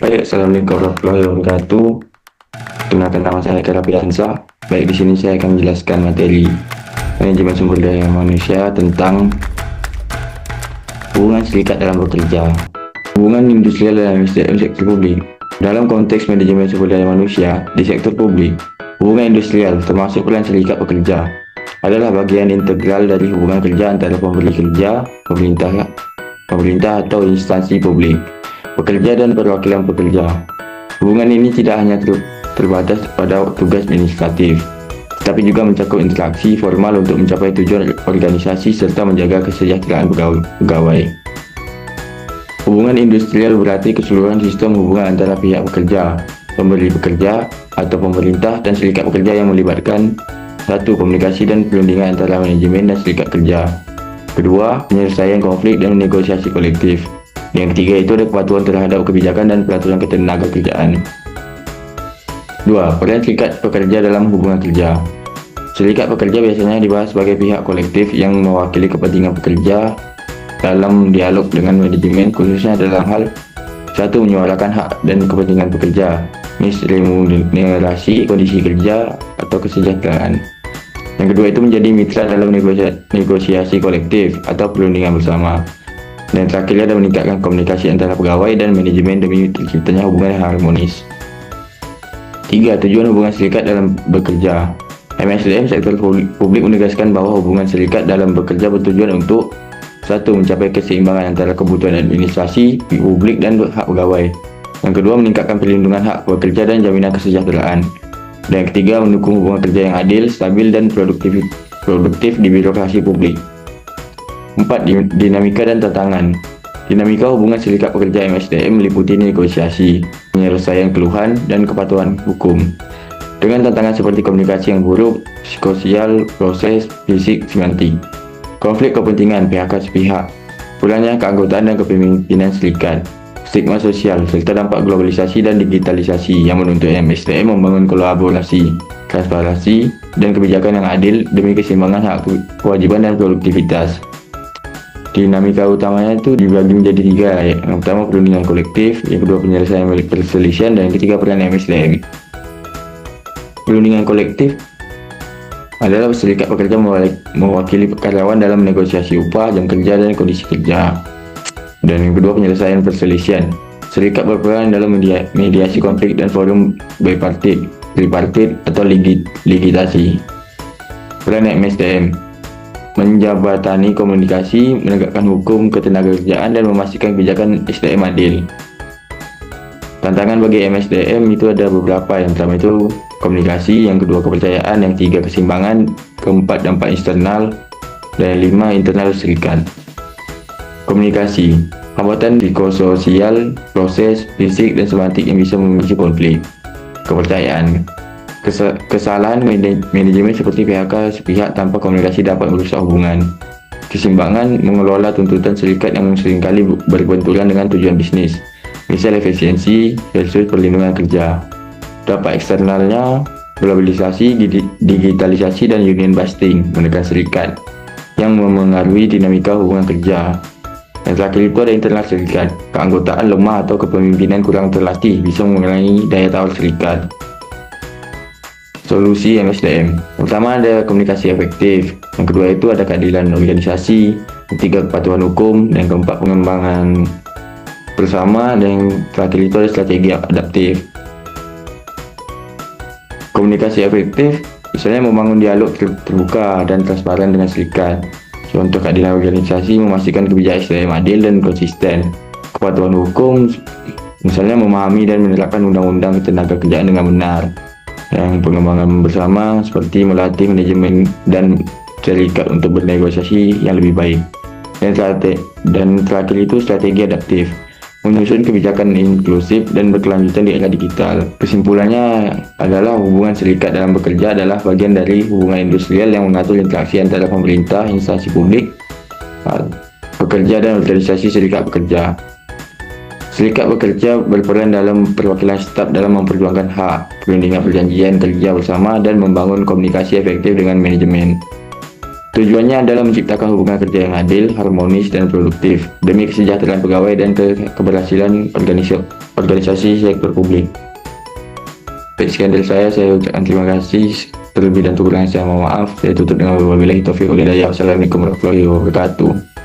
Baik, assalamualaikum warahmatullahi wabarakatuh. Kenalkan, nama saya Kera Piansa. Baik, di sini saya akan menjelaskan materi manajemen sumber daya manusia tentang hubungan serikat dalam bekerja, hubungan industrial dalam sektor publik. Dalam konteks manajemen sumber daya manusia di sektor publik, hubungan industrial termasuk peran serikat pekerja adalah bagian integral dari hubungan kerja antara pemberi kerja, pemerintah atau instansi publik, pekerja dan perwakilan pekerja. Hubungan ini tidak hanya terbatas pada tugas administratif, tetapi juga mencakup interaksi formal untuk mencapai tujuan organisasi serta menjaga kesejahteraan pegawai. Hubungan industrial berarti keseluruhan sistem hubungan antara pihak pekerja, pemberi pekerja, atau pemerintah dan serikat pekerja yang melibatkan: 1. Komunikasi dan perundingan antara manajemen dan serikat kerja. 2. Penyelesaian konflik dan negosiasi kolektif. Yang ketiga itu ada kepatuhan terhadap kebijakan dan peraturan ketenagakerjaan. 2. Peran serikat pekerja dalam hubungan kerja. Serikat pekerja biasanya dibahas sebagai pihak kolektif yang mewakili kepentingan pekerja dalam dialog dengan manajemen, khususnya dalam hal: 1. Menyuarakan hak dan kepentingan pekerja, remunerasi, kondisi kerja, atau kesejahteraan. Yang kedua itu menjadi mitra dalam negosiasi kolektif atau perundingan bersama. Dan terakhir ada meningkatkan komunikasi antara pegawai dan manajemen demi terciptanya hubungan yang harmonis. 3. Tujuan hubungan serikat dalam bekerja. MSDM sektor publik menegaskan bahwa hubungan serikat dalam bekerja bertujuan untuk: 1. Mencapai keseimbangan antara kebutuhan administrasi publik dan hak pegawai. Yang kedua, meningkatkan perlindungan hak pekerja dan jaminan kesejahteraan. Dan yang ketiga, mendukung hubungan kerja yang adil, stabil, dan produktif di birokrasi publik. 4. Dinamika dan tantangan. Dinamika hubungan serikat pekerja MSDM meliputi negosiasi, penyelesaian keluhan, dan kepatuhan hukum. Dengan tantangan seperti komunikasi yang buruk, psikososial, proses, fisik, semantik, konflik kepentingan pihak sepihak, kurangnya keanggotaan dan kepemimpinan serikat, stigma sosial, serta dampak globalisasi dan digitalisasi yang menuntut MSDM membangun kolaborasi, transparansi, dan kebijakan yang adil demi keseimbangan hak, kewajiban, dan produktivitas. Dinamika utamanya itu dibagi menjadi 3. Yang pertama, perundingan kolektif, yang kedua, penyelesaian perselisihan, dan yang ketiga, peran MSDM. Perundingan kolektif adalah serikat pekerja mewakili karyawan dalam negosiasi upah, jam kerja, dan kondisi kerja. Dan yang kedua, penyelesaian perselisihan. Serikat berperan dalam mediasi konflik dan forum bipartit, tripartit, atau ligitasi. Peran MSDM: menjabatani komunikasi, menegakkan hukum ketenagakerjaan, dan memastikan kebijakan SDM adil. Tantangan bagi MSDM itu ada beberapa. Yang pertama itu komunikasi, yang kedua kepercayaan, yang tiga keseimbangan, keempat dampak eksternal, dan yang 5 internal serikat. Komunikasi: hambatan psikososial, proses, fisik, dan semantik yang bisa memicu konflik. Kepercayaan: kesalahan manajemen seperti PHK sepihak tanpa komunikasi dapat merusak hubungan. Keseimbangan: mengelola tuntutan serikat yang seringkali berbenturan dengan tujuan bisnis, misal efisiensi versus perlindungan kerja. Dampak eksternalnya: globalisasi, digitalisasi, dan union busting menekan serikat yang memengaruhi dinamika hubungan kerja. Yang terakhir itu ada internal serikat: keanggotaan lemah atau kepemimpinan kurang terlatih bisa mengurangi daya tawar serikat. Solusi MSDM: pertama ada komunikasi efektif, yang kedua itu ada keadilan organisasi, yang ketiga kepatuhan hukum, dan yang keempat pengembangan bersama, dan yang terakhir itu ada strategi adaptif. Komunikasi efektif misalnya membangun dialog terbuka dan transparan dengan serikat. Contoh keadilan organisasi: memastikan kebijakan SDM adil dan konsisten. Kepatuhan hukum misalnya memahami dan menerapkan undang-undang ketenagakerjaan dengan benar. Yang pengembangan bersama seperti melatih manajemen dan serikat untuk bernegosiasi yang lebih baik. Dan terakhir itu strategi adaptif, menyusun kebijakan inklusif dan berkelanjutan di era digital. Kesimpulannya adalah hubungan serikat dalam bekerja adalah bagian dari hubungan industrial yang mengatur interaksi antara pemerintah, instansi publik, pekerja, dan organisasi serikat pekerja. Serikat bekerja berperan dalam perwakilan staf dalam memperjuangkan hak, perundingan perjanjian kerja bersama, dan membangun komunikasi efektif dengan manajemen. Tujuannya adalah menciptakan hubungan kerja yang adil, harmonis, dan produktif demi kesejahteraan pegawai dan keberhasilan organisasi sektor publik. Sekian dari saya ucapkan terima kasih. Terlebih dan kurangnya saya mohon maaf. Saya tutup dengan wabillahi taufiq wal hidayah. Wassalamualaikum warahmatullahi wabarakatuh.